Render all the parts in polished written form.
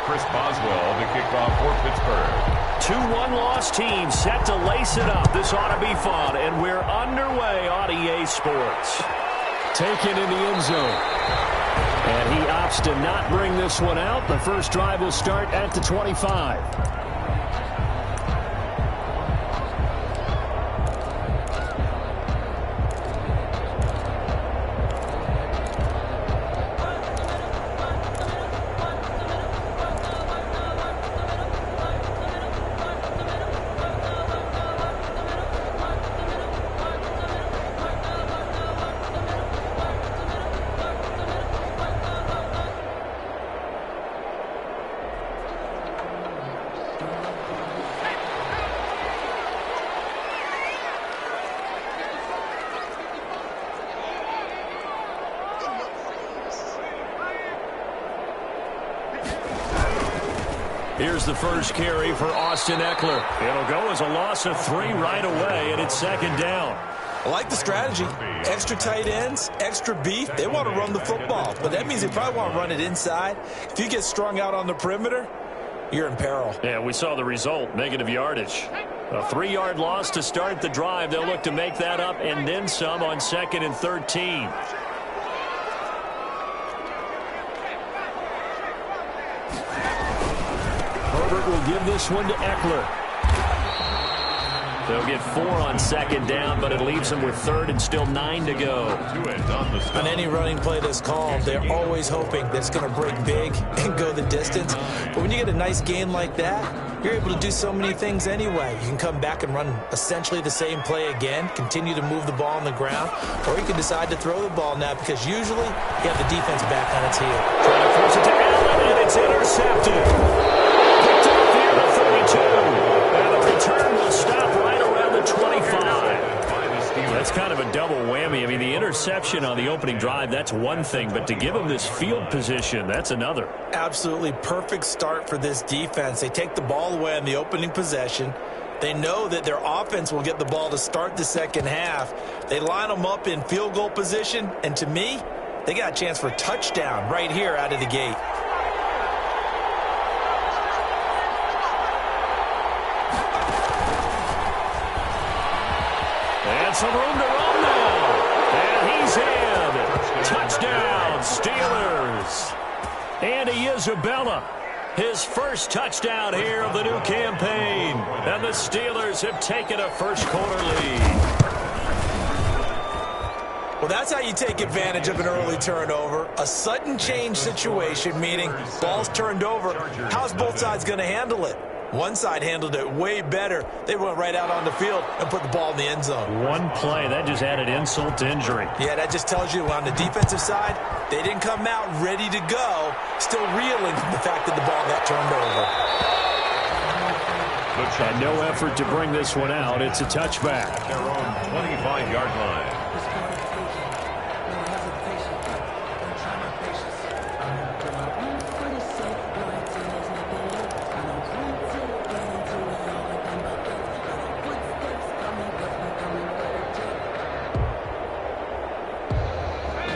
Chris Boswell to kick off for Pittsburgh. 2-1 loss team set to lace it up. This ought to be fun, and we're underway on EA Sports. Taken in the end zone. And he opts to not bring this one out. The first drive will start at the 25. Here's the first carry for Austin Eckler. It'll go as a loss of 3 right away, and it's second down. I like the strategy. Extra tight ends, extra beef. They want to run the football, but that means they probably want to run it inside. If you get strung out on the perimeter, you're in peril. Yeah, we saw the result, negative yardage. A 3-yard loss to start the drive. They'll look to make that up and then some on 2nd and 13. Herbert will give this one to Eckler. They'll get 4 on 2nd down, but it leaves them with 3rd and still 9 to go. On any running play that's called, they're always hoping that it's going to break big and go the distance. But when you get a nice game like that, you're able to do so many things anyway. You can come back and run essentially the same play again, continue to move the ball on the ground, or you can decide to throw the ball now because usually you have the defense back on its heel. Trying to force it to Allen, and it's intercepted. Picked up here at 32. And the return will stop right around the 25. That's kind of a double whammy. I mean, the interception on the opening drive, that's one thing, but to give them this field position, that's another. Absolutely perfect start for this defense. They take the ball away on the opening possession. They know that their offense will get the ball to start the second half. They line them up in field goal position, and to me, they got a chance for a touchdown right here out of the gate. And some room to run now. And he's in. Touchdown, Steelers. Andy Isabella, his first touchdown here of the new campaign. And the Steelers have taken a first-quarter lead. Well, that's how you take advantage of an early turnover. A sudden change situation, meaning ball's turned over. How's both sides going to handle it? One side handled it way better. They went right out on the field and put the ball in the end zone. One play, that just added insult to injury. Yeah, that just tells you on the defensive side, they didn't come out ready to go, still reeling from the fact that the ball got turned over. And no effort to bring this one out. It's a touchback. Their own 25-yard line.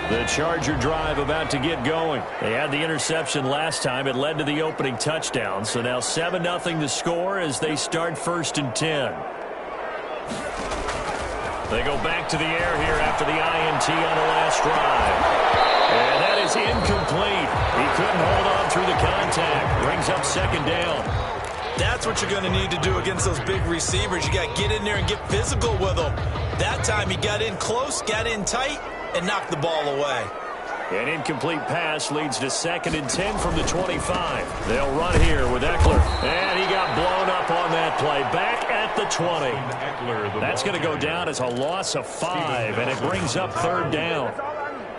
The Charger drive about to get going. They had the interception last time. It led to the opening touchdown. So now 7-0 to score as they start 1st and 10. They go back to the air here after the INT on the last drive. And that is incomplete. He couldn't hold on through the contact. Brings up 2nd down. That's what you're going to need to do against those big receivers. You got to get in there and get physical with them. That time he got in close, got in tight, and knocked the ball away. An incomplete pass leads to 2nd and 10 from the 25. They'll run here with Eckler. And he got blown up on that play. Back at the 20. That's going to go down as a loss of 5, and it brings up 3rd down.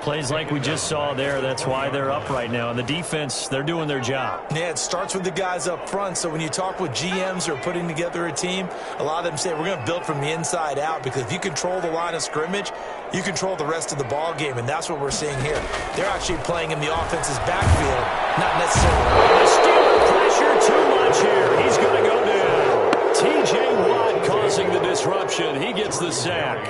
Plays like we just saw there, that's why they're up right now. And the defense, they're doing their job. Yeah, it starts with the guys up front. So when you talk with GMs who are putting together a team, a lot of them say we're going to build from the inside out, because if you control the line of scrimmage, you control the rest of the ball game, and that's what we're seeing here. They're actually playing in the offense's backfield, not necessarily. The Steelers pressure too much here. He's going to go down. T.J. Watt causing the disruption. disruption. He gets the sack.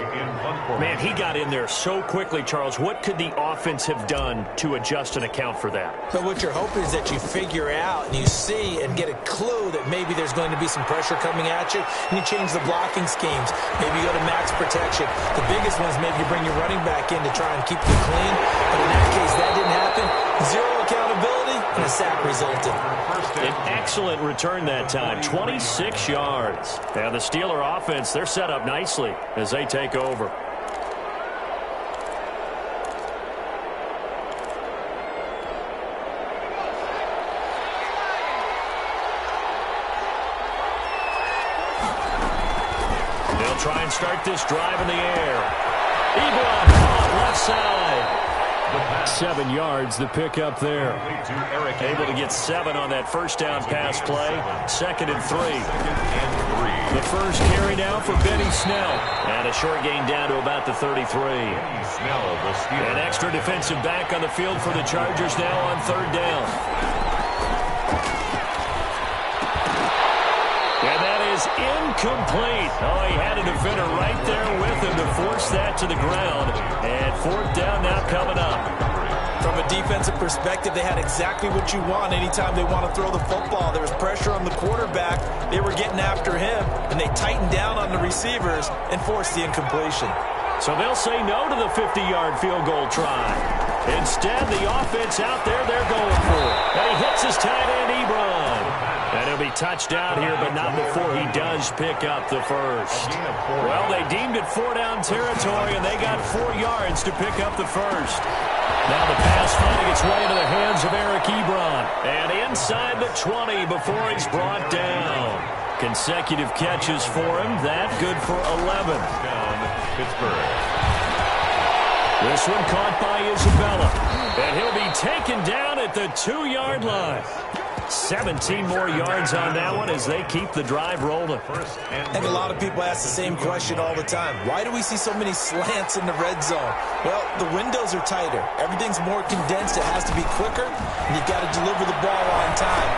Man, he got in there so quickly, Charles. What could the offense have done to adjust and account for that? But what you're hoping is that you figure out and you see and get a clue that maybe there's going to be some pressure coming at you, and you change the blocking schemes. Maybe you go to max protection. The biggest one is maybe you bring your running back in to try and keep you clean. But in that case, that didn't happen. Zero accountability, and a sack resulted. An excellent return that time, 26 yards. Now the Steeler offense, they're set up nicely as they take over. They'll try and start this drive in the air. Ebron caught left side. 7 yards, the pickup there. Able to get 7 on that first down pass play. 2nd and 3. The first carry now for Benny Snell. And a short gain down to about the 33. An extra defensive back on the field for the Chargers now on 3rd down. And that is incomplete. Oh, he had a defender right there with him to force that to the ground. And 4th down now coming up. From a defensive perspective, they had exactly what you want anytime they want to throw the football. There was pressure on the quarterback. They were getting after him, and they tightened down on the receivers and forced the incompletion. So they'll say no to the 50-yard field goal try. Instead, the offense out there, they're going for it. And he hits his tight end, Ebron. And he'll be touched down here, but not before he does pick up the first. Well, they deemed it 4-down territory, and they got 4 yards to pick up the first. Now the pass finding its way into the hands of Eric Ebron. And inside the 20 before he's brought down. Consecutive catches for him. That good for 11. Down, Pittsburgh. This one caught by Isabella. And he'll be taken down at the 2-yard line. 17 more yards on that one as they keep the drive rolling. I think a lot of people ask the same question all the time. Why do we see so many slants in the red zone? Well, the windows are tighter. Everything's more condensed. It has to be quicker, and you've got to deliver the ball on time.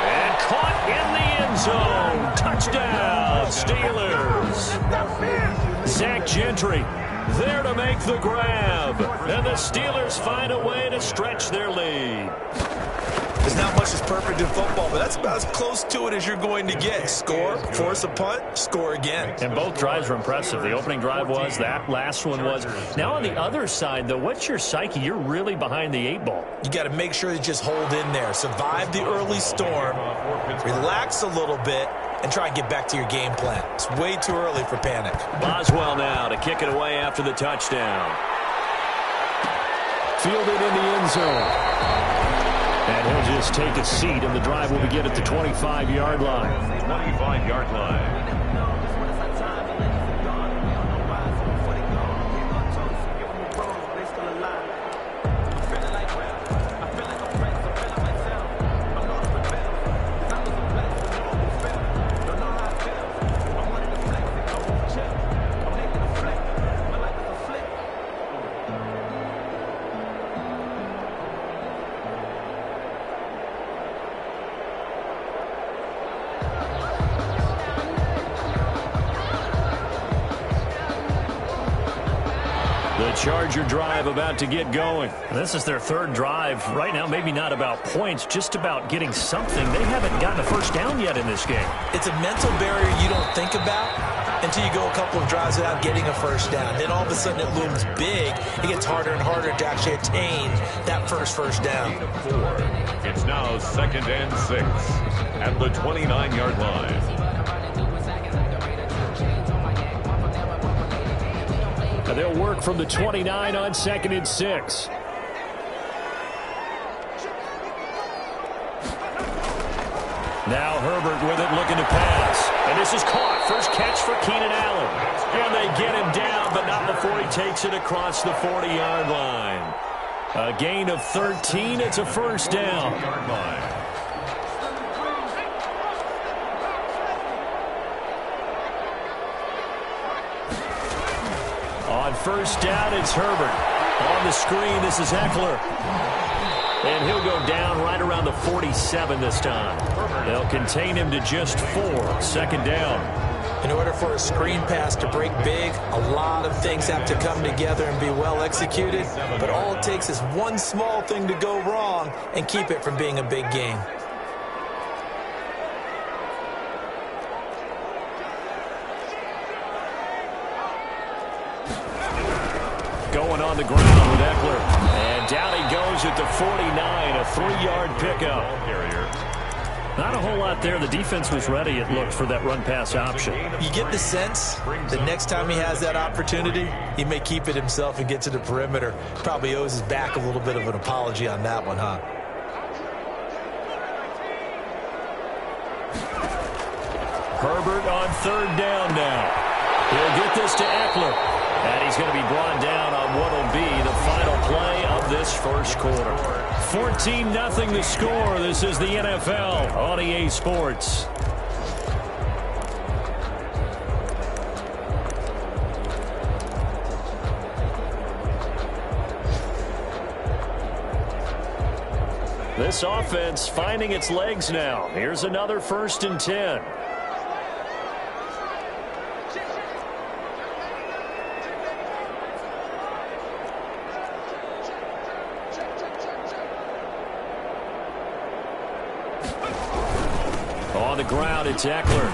And caught in the end zone. Touchdown, Steelers. Zach Gentry there to make the grab. And the Steelers find a way to stretch their lead. There's not much that's perfect in football, but that's about as close to it as you're going to get. Score, force a punt, score again. And both drives were impressive. The opening drive was, that last one was. Now on the other side, though, what's your psyche? You're really behind the 8 ball. You got to make sure you just hold in there. Survive the early storm, relax a little bit, and try and get back to your game plan. It's way too early for panic. Boswell now to kick it away after the touchdown. Fielded in the end zone. And he'll just take a seat, and the drive will begin at the 25-yard line. 25-yard line. Charger drive about to get going. This is their 3rd drive. Right now, maybe not about points, just about getting something. They haven't gotten a first down yet in this game. It's a mental barrier you don't think about until you go a couple of drives without getting a first down. Then all of a sudden it looms big. It gets harder and harder to actually attain that first down. It's now 2nd and 6 at the 29-yard line. They'll work from the 29 on 2nd and 6. Now Herbert with it, looking to pass. And this is caught. First catch for Keenan Allen. And they get him down, but not before he takes it across the 40-yard line. A gain of 13. It's a first down. On first down, it's Herbert. On the screen, this is Eckler. And he'll go down right around the 47 this time. They'll contain him to just 4. 2nd down. In order for a screen pass to break big, a lot of things have to come together and be well executed, but all it takes is one small thing to go wrong and keep it from being a big game. Going on the ground with Eckler. And down he goes at the 49, a 3-yard pickup. Not a whole lot there. The defense was ready, it looked, for that run-pass option. You get the sense the next time he has that opportunity, he may keep it himself and get to the perimeter. Probably owes his back a little bit of an apology on that one, huh? Herbert on 3rd down now. He'll get this to Eckler. And he's going to be brought down on what will be the final play of this first quarter. 14-0 the score. This is the NFL on EA Sports. This offense finding its legs now. Here's another 1st and 10. On the ground, it's Eckler.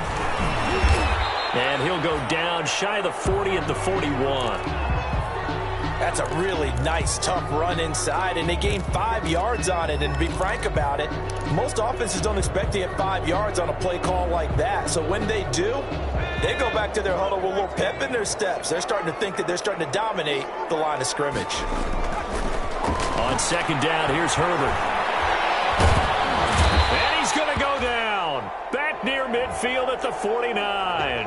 And he'll go down shy of the 40 at the 41. That's a really nice, tough run inside, and they gained 5 yards on it. And to be frank about it, most offenses don't expect to get 5 yards on a play call like that. So when they do, they go back to their huddle with a little pep in their steps. They're starting to think that they're starting to dominate the line of scrimmage. On 2nd down, here's Herbert. And he's going to go down. Back near midfield at the 49.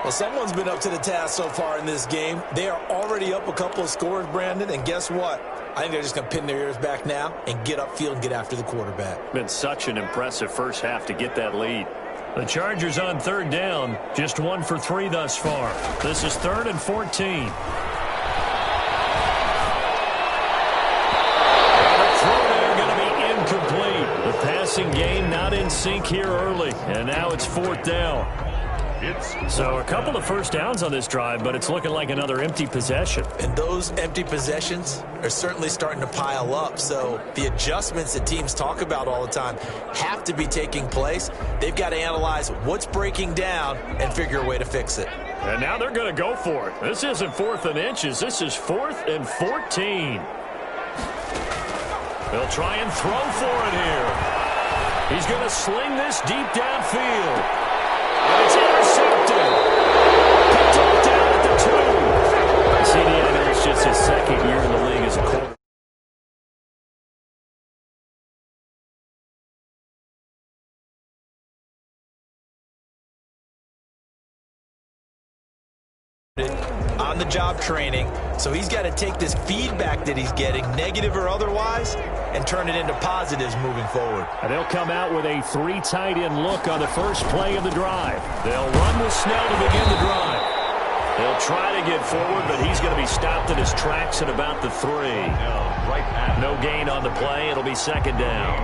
Well, someone's been up to the task so far in this game. They are already up a couple of scores, Brandon, and guess what? I think they're just going to pin their ears back now and get upfield and get after the quarterback. Been such an impressive first half to get that lead. The Chargers on 3rd down, just 1 for 3 thus far. This is 3rd and 14. The passing game not in sync here early, and now it's 4th down. So a couple of first downs on this drive, but it's looking like another empty possession. And those empty possessions are certainly starting to pile up. So the adjustments that teams talk about all the time have to be taking place. They've got to analyze what's breaking down and figure a way to fix it. And now they're going to go for it. This isn't 4th and inches. This is 4th and 14. They'll try and throw for it here. He's going to sling this deep downfield. And it's intercepted. Picked off down at the 2. CD, I know it's just his 2nd year in the league as a quarterback. On-the-job training, so he's got to take this feedback that he's getting, negative or otherwise, and turn it into positives moving forward. And they'll come out with a 3 tight end look on the first play of the drive. They'll run with Snell to begin the drive. They'll try to get forward, but he's going to be stopped in his tracks at about the 3. No gain on the play. It'll be 2nd down.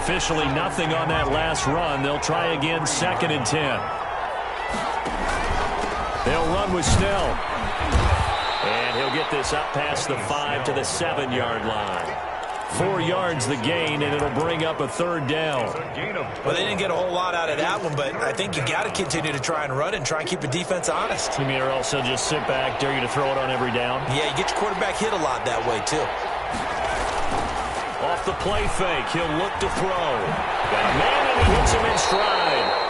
Officially nothing on that last run. They'll try again, 2nd and 10. They'll run with Snell. And he'll get this up past the 5 to the 7-yard line. 4 yards the gain, and it'll bring up a 3rd down. Well, they didn't get a whole lot out of that one, but I think you got to continue to try and run and try and keep the defense honest. You mean, or else they'll just sit back, dare you to throw it on every down? Yeah, you get your quarterback hit a lot that way, too. Off the play fake, he'll look to throw. Got a man, and he hits him in stride.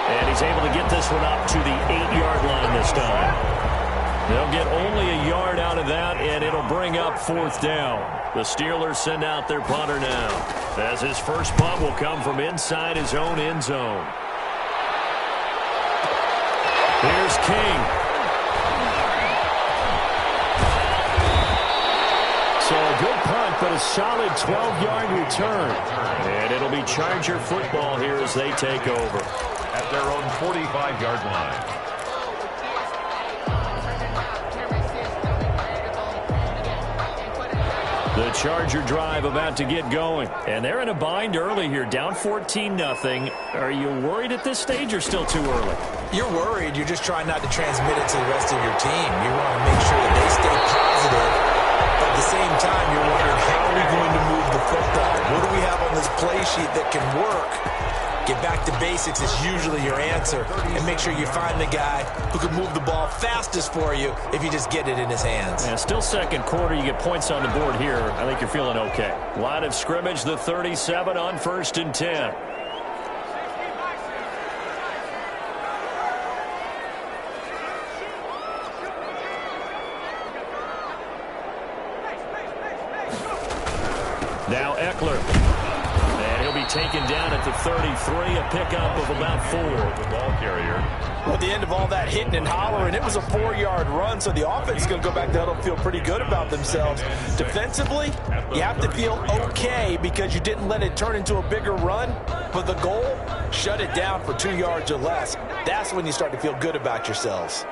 And he's able to get this one up to the 8-yard line this time. They'll get only a yard out of that, and it'll bring up 4th down. The Steelers send out their punter now, as his first punt will come from inside his own end zone. Here's King. So a good punt, but a solid 12-yard return. And it'll be Charger football here as they take over. At their own 45-yard line. The Charger drive about to get going. And they're in a bind early here, down 14-0. Are you worried at this stage or still too early? You're worried. You're just trying not to transmit it to the rest of your team. You want to make sure that they stay positive. At the same time, you're wondering, how are we going to move the football? What do we have on this play sheet that can work? Get back to basics is usually your answer. And make sure you find the guy who can move the ball fastest for you if you just get it in his hands. Yeah, still second quarter. You get points on the board here. I think you're feeling okay. Line of scrimmage, the 37 on 1st and 10. Now Eckler. And he'll be taken down at the 33, a pickup of about 4. The ball carrier. Well, at the end of all that hitting and hollering, it was a 4-yard run, so the offense is going to go back there and feel pretty good about themselves. Defensively, you have to feel okay because you didn't let it turn into a bigger run, but the goal, shut it down for 2 yards or less. That's when you start to feel good about yourselves.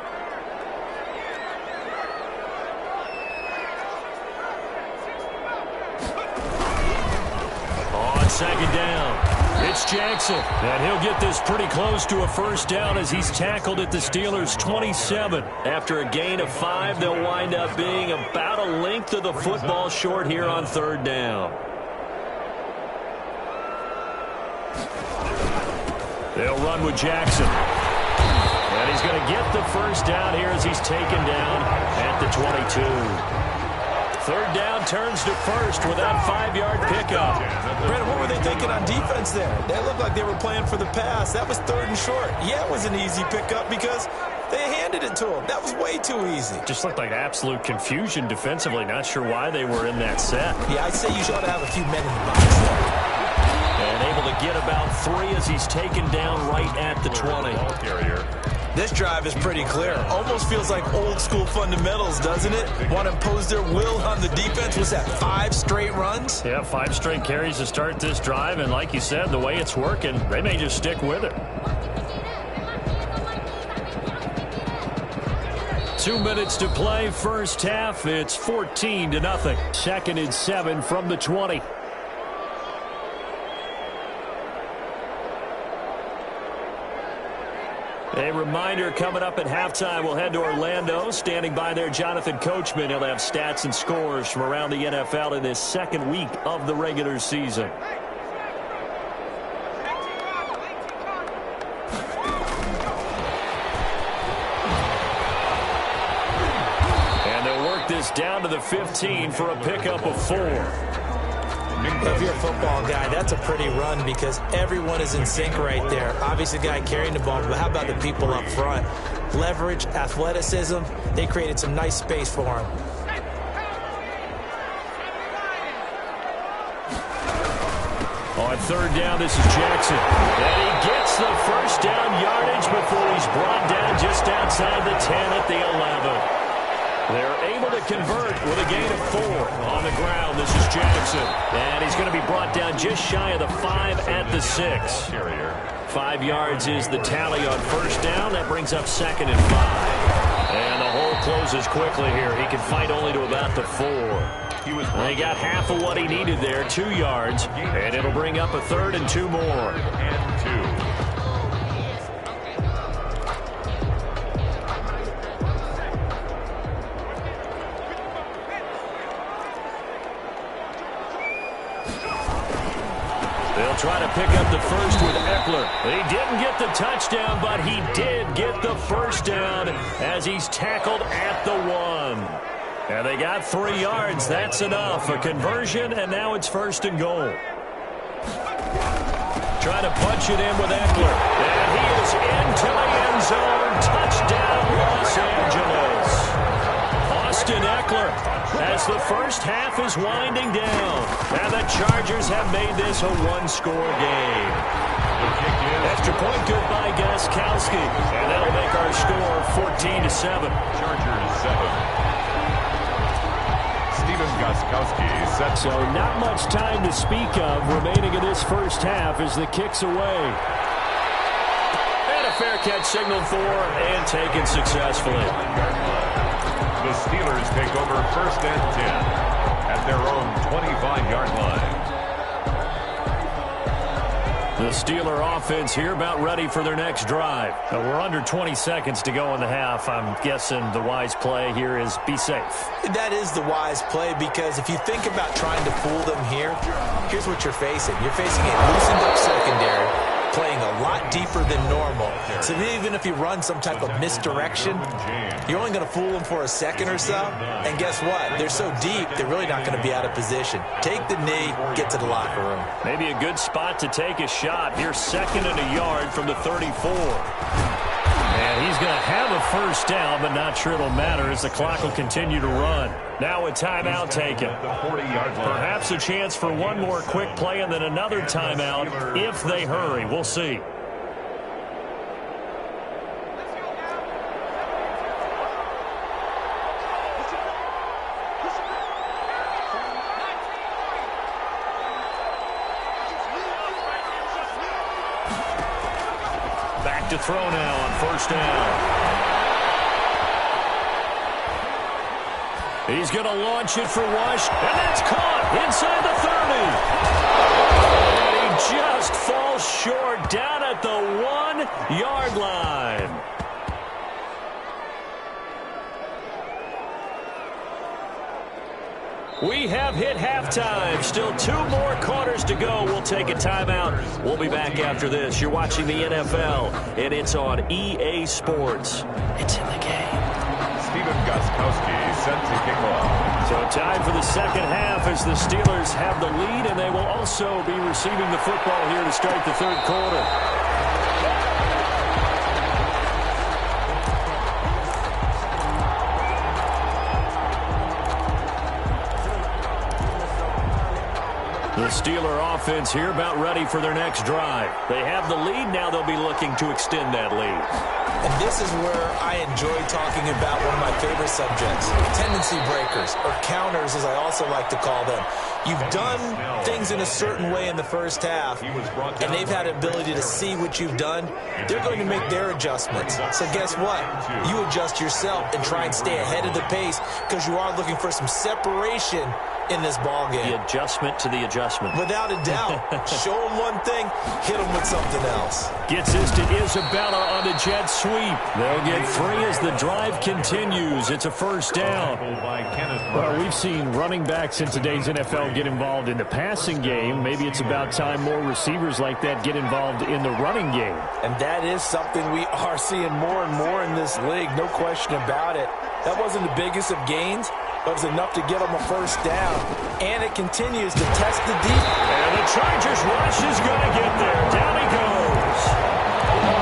Second down. It's Jackson. And he'll get this pretty close to a first down as he's tackled at the Steelers' 27. After a gain of 5, they'll wind up being about a length of the football short here on 3rd down. They'll run with Jackson. And he's going to get the first down here as he's taken down at the 22. 3rd down turns to first with that 5-yard pickup. Brandon, what were they thinking on defense there? They looked like they were playing for the pass. That was 3rd and short. Yeah, it was an easy pickup because they handed it to him. That was way too easy. Just looked like absolute confusion defensively. Not sure why they were in that set. Yeah, I'd say you should have a few men in the box there. And able to get about 3 as he's taken down right at the 20. This drive is pretty clear. Almost feels like old school fundamentals, doesn't it? Want to impose their will on the defense. Was that 5 straight runs? Yeah, 5 straight carries to start this drive. And like you said, the way it's working, they may just stick with it. 2 minutes to play, first half. It's 14-0. 2nd and 7 from the 20. A reminder, coming up at halftime, we'll head to Orlando. Standing by there, Jonathan Coachman. He'll have stats and scores from around the NFL in this 2nd week of the regular season. And they'll work this down to the 15 for a pickup of 4. If you're a football guy, that's a pretty run because everyone is in sync right there. Obviously, the guy carrying the ball, but how about the people up front? Leverage, athleticism, they created some nice space for him. On 3rd down, this is Jackson. And he gets the first down yardage before he's brought down just outside the 10 at the 11. They're able to convert with a gain of 4 on the ground. This is Jackson. And he's going to be brought down just shy of the 5 at the 6. 5 yards is the tally on first down. That brings up 2nd and 5. And the hole closes quickly here. He can fight only to about the 4. They got half of what he needed there, 2 yards. And it'll bring up a 3rd and 2 more. And 2. Try to pick up the first with Eckler. He didn't get the touchdown, but he did get the first down as he's tackled at the 1. And they got 3 yards. That's enough. A conversion, and now it's 1st and goal. Trying to punch it in with Eckler. And he is into the end zone. Touchdown, Los Angeles. Austin Eckler, as the first half is winding down. And the Chargers have made this a 1-score game. Extra point good by Gostkowski. And that'll make our score 14-7. Chargers 7. Steven Gostkowski set. So not much time to speak of remaining in this first half as the kick's away. And a fair catch signaled for and taken successfully. The Steelers take over 1st and 10. at their own 25-yard line. The Steeler offense here about ready for their next drive. Now, we're under 20 seconds to go in the half. I'm guessing the wise play here is be safe. That is the wise play, because if you think about trying to fool them here, here's what you're facing. You're facing a loosened up secondary, playing a lot deeper than normal. So even if you run some type of misdirection, you're only going to fool them for a second or so. And guess what? They're so deep, they're really not going to be out of position. Take the knee, get to the locker room. Maybe a good spot to take a shot. Here's 2nd and a yard from the 34. And he's going to have a first down, but not sure it'll matter as the clock will continue to run. Now a timeout taken. Perhaps a chance for one more quick play and then another timeout if they hurry. We'll see. Back to throw now on first down. He's going to launch it for Wash, and that's caught inside the 30. And he just falls short down at the 1-yard line. We have hit halftime. Still 2 more quarters to go. We'll take a timeout. We'll be back after this. You're watching the NFL, and it's on EA Sports. It's in the game. Stephen Gostkowski set to kick off. So time for the second half as the Steelers have the lead, and they will also be receiving the football here to start the third quarter. The Steeler offense here about ready for their next drive. They have the lead. Now they'll be looking to extend that lead. And this is where I enjoy talking about one of my favorite subjects, tendency breakers, or counters as I also like to call them. You've done things in a certain way in the first half, and they've had the ability to see what you've done. They're going to make their adjustments. So guess what? You adjust yourself and try and stay ahead of the pace because you are looking for some separation in this ball game. The adjustment to the adjustment. Without a doubt. Show them one thing, hit them with something else. Gets this to Isabella on the jet sweep. They'll get 3 as the drive continues. It's a first down. Well, we've seen running backs in today's NFL get involved in the passing game. Maybe it's about time more receivers like that get involved in the running game. And that is something we are seeing more and more in this league, no question about it. That wasn't the biggest of gains, but it was enough to get them a first down. And it continues to test the deep. And the Chargers rush is going to get there. Down he goes.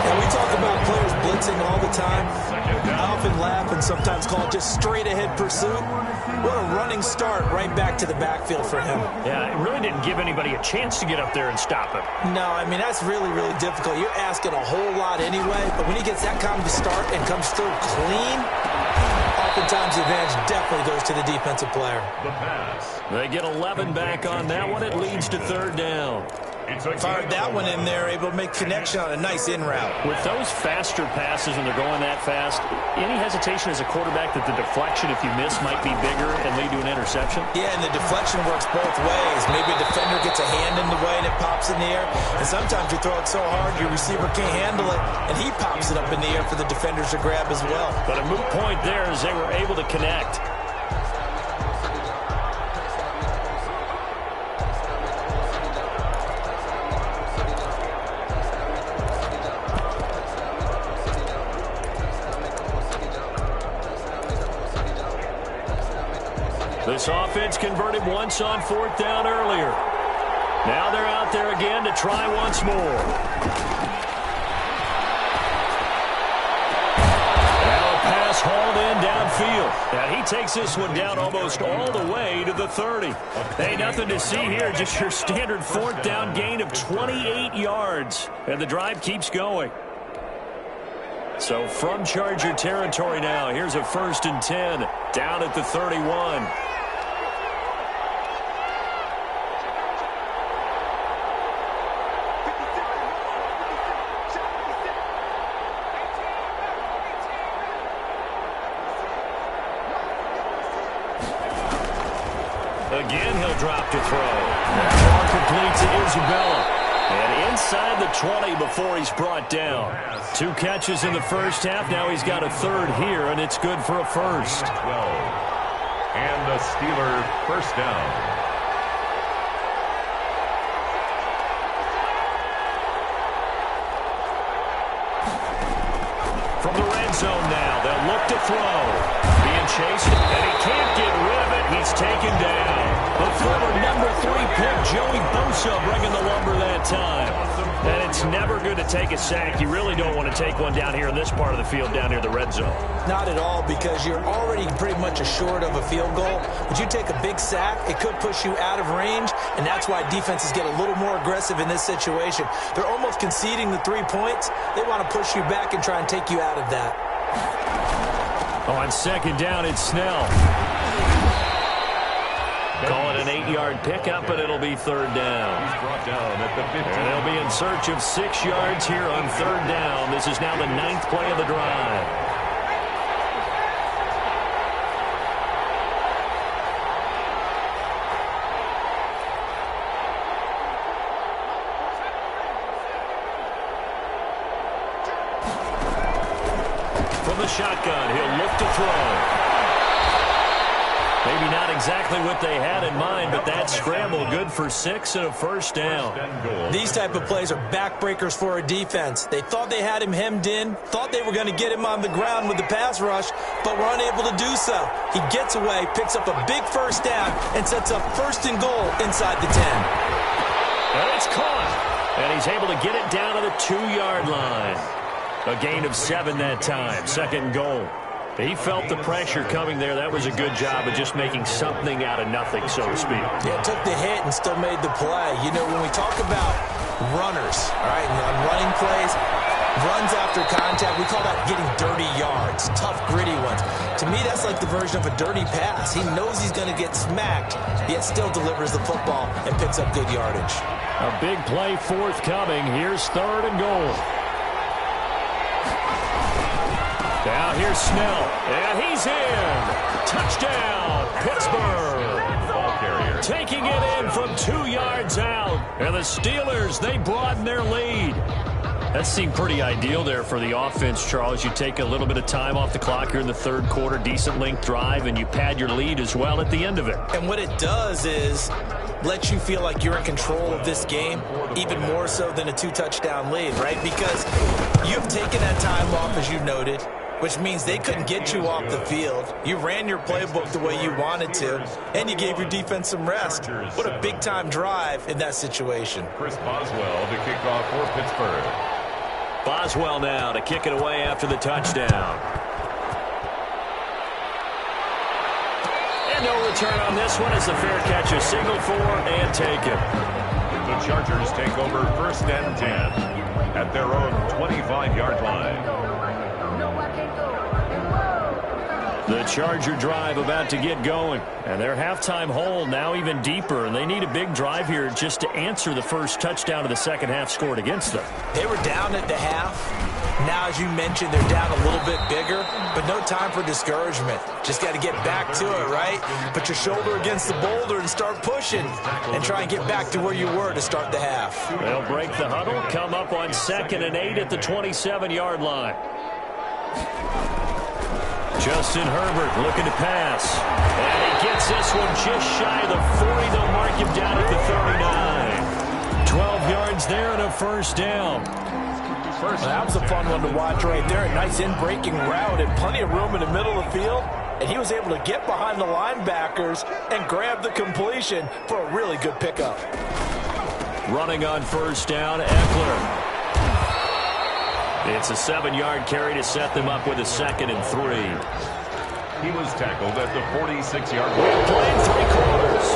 And we talk about players blitzing all the time. I often laugh and sometimes call it just straight ahead pursuit. What a running start right back to the backfield for him. Yeah, it really didn't give anybody a chance to get up there and stop him. No, I mean, that's really, really difficult. You're asking a whole lot anyway, but when he gets that kind of start and comes through clean, oftentimes the advantage definitely goes to the defensive player. They get 11 back on that one. It leads to third down. Fired that one in there, able to make connection on a nice in route. With those faster passes when they're going that fast, any hesitation as a quarterback that the deflection, if you miss, might be bigger and lead to an interception? Yeah, and the deflection works both ways. Maybe a defender gets a hand in the way and it pops in the air. And sometimes you throw it so hard your receiver can't handle it, and he pops it up in the air for the defenders to grab as well. But a moot point there as they were able to connect. This offense converted once on fourth down earlier. Now they're out there again to try once more. Now a pass hauled in downfield. Now he takes this one down almost all the way to the 30. Hey, nothing to see here, just your standard fourth down gain of 28 yards. And the drive keeps going. So from Charger territory now, here's a 1st and 10 down at the 31. will drop to throw. That ball complete to Isabella. And inside the 20 before he's brought down. 2 catches in the first half. Now he's got a third here, and it's good for a first. 12. And the Steeler first down. From the red zone now, they'll look to throw. Being chased, and he can't get rid of it. He's taken down. The former number 3 pick, Joey Bosa, bringing the lumber that time. And it's never good to take a sack. You really don't want to take one down here in this part of the field, down near the red zone. Not at all, because you're already pretty much assured of a field goal. But you take a big sack, it could push you out of range, and that's why defenses get a little more aggressive in this situation. They're almost conceding the 3 points. They want to push you back and try and take you out of that. On second down, it's Snell. Call it an 8-yard pickup, and it'll be third down. He's brought down at the 15. And they'll be in search of 6 yards here on third down. This is now the 9th play of the drive. From the shotgun, he'll look to throw. Maybe not exactly what they had in mind, but that scramble good for 6 and a first down. These type of plays are backbreakers for a defense. They thought they had him hemmed in, thought they were going to get him on the ground with the pass rush, but were unable to do so. He gets away, picks up a big first down, and sets up first and goal inside the 10. And it's caught. And he's able to get it down to the 2-yard line. A gain of 7 that time, second goal. He felt the pressure coming there. That was a good job of just making something out of nothing, so to speak. Yeah, took the hit and still made the play. You know, when we talk about runners, all right, and on running plays, runs after contact, we call that getting dirty yards, tough, gritty ones. To me, that's like the version of a dirty pass. He knows he's going to get smacked, yet still delivers the football and picks up good yardage. A big play forthcoming. Here's third and goal. Now here's Snell, and he's in. Touchdown, Pittsburgh. Ball carrier. Taking it in from 2 yards out. And the Steelers, they broaden their lead. That seemed pretty ideal there for the offense, Charles. You take a little bit of time off the clock here in the third quarter, decent length drive, and you pad your lead as well at the end of it. And what it does is let you feel like you're in control of this game, even more so than a 2-touchdown lead, right? Because you've taken that time off, as you noted, which means they couldn't get you off the field. You ran your playbook the way you wanted to, and you gave your defense some rest. What a big-time drive in that situation. Chris Boswell to kick off for Pittsburgh. Boswell now to kick it away after the touchdown. And no return on this one as the fair catch is signaled for and taken. The Chargers take over first and 10 at their own 25-yard line. The Charger drive about to get going. And their halftime hole now even deeper. And they need a big drive here just to answer the first touchdown of the second half scored against them. They were down at the half. Now, as you mentioned, they're down a little bit bigger, but no time for discouragement. Just got to get back to it, right? Put your shoulder against the boulder and start pushing and try and get back to where you were to start the half. They'll break the huddle, come up on 2nd and 8 at the 27-yard line. Justin Herbert looking to pass. And he gets this one just shy of the 40. They'll mark him down at the 39. 12 yards there and a first down. That was a fun one to watch right there. A nice in-breaking route and plenty of room in the middle of the field. And he was able to get behind the linebackers and grab the completion for a really good pickup. Running on first down, Eckler. It's a 7-yard carry to set them up with a 2nd and 3. He was tackled at the 46-yard line. Playing 3 quarters.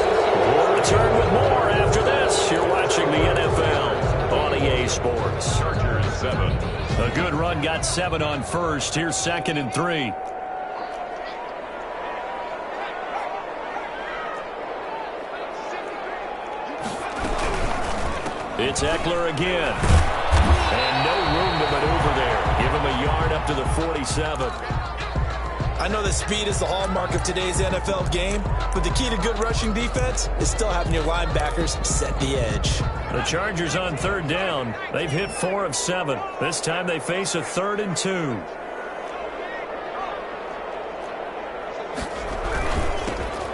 We'll return with more after this. You're watching the NFL on EA Sports. Chargers 7. A good run, got 7 on first. Here's 2nd and 3. It's Eckler again. And no room to maneuver there. Give him a yard up to the 47. I know that speed is the hallmark of today's NFL game, but the key to good rushing defense is still having your linebackers set the edge. The Chargers on third down. They've hit 4 of 7. This time they face a 3rd and 2.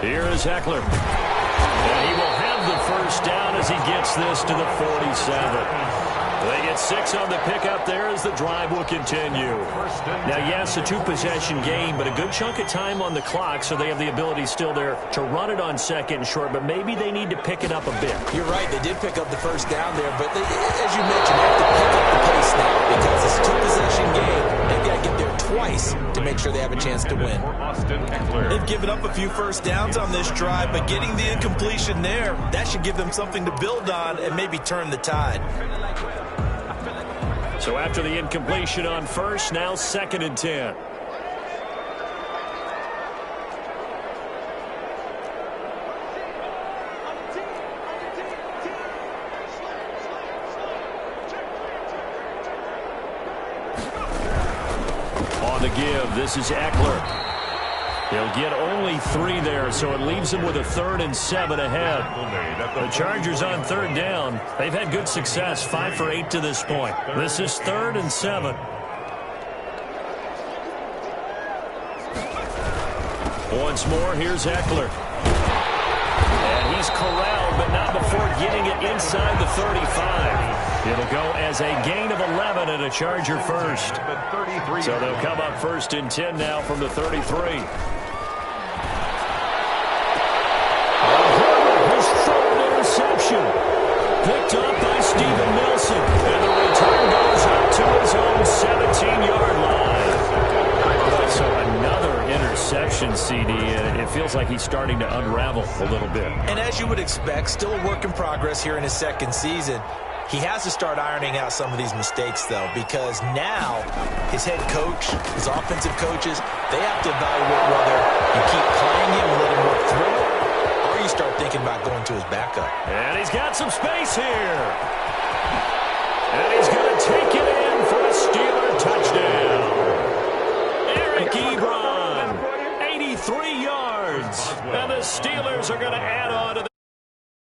Here is Eckler. And he will have the first down as he gets this to the 47. They get 6 on the pickup there as the drive will continue. Now, yes, a 2-possession game, but a good chunk of time on the clock, so they have the ability still there to run it on 2nd and short, but maybe they need to pick it up a bit. You're right. They did pick up the first down there, but as you mentioned, they have to pick up the pace now because it's a 2-possession game. They've got to get there twice to make sure they have a chance to win. They've given up a few first downs on this drive, but getting the incompletion there, that should give them something to build on and maybe turn the tide. So after the incompletion on first, now 2nd and 10. On the give, this is Eckler. He'll get only 3 there, so it leaves him with a 3rd and 7 ahead. The Chargers on third down. They've had good success, 5 for 8 to this point. This is 3rd and 7. Once more, here's Eckler. And he's corralled, but not before getting it inside the 35. It'll go as a gain of 11 and a Charger first. So they'll come up 1st and 10 now from the 33. Picked up by Steven Nelson. And the return goes up to his own 17-yard line. So another interception, CD. It feels like he's starting to unravel a little bit. And as you would expect, still a work in progress here in his 2nd season. He has to start ironing out some of these mistakes, though, because now his head coach, his offensive coaches, they have to evaluate whether you keep playing him and let him work through it, or you start thinking about going to his backup. And he's got some space here. And he's going to take it in for a Steeler touchdown. Eric Ebron, 83 yards. And the Steelers are going to add on to the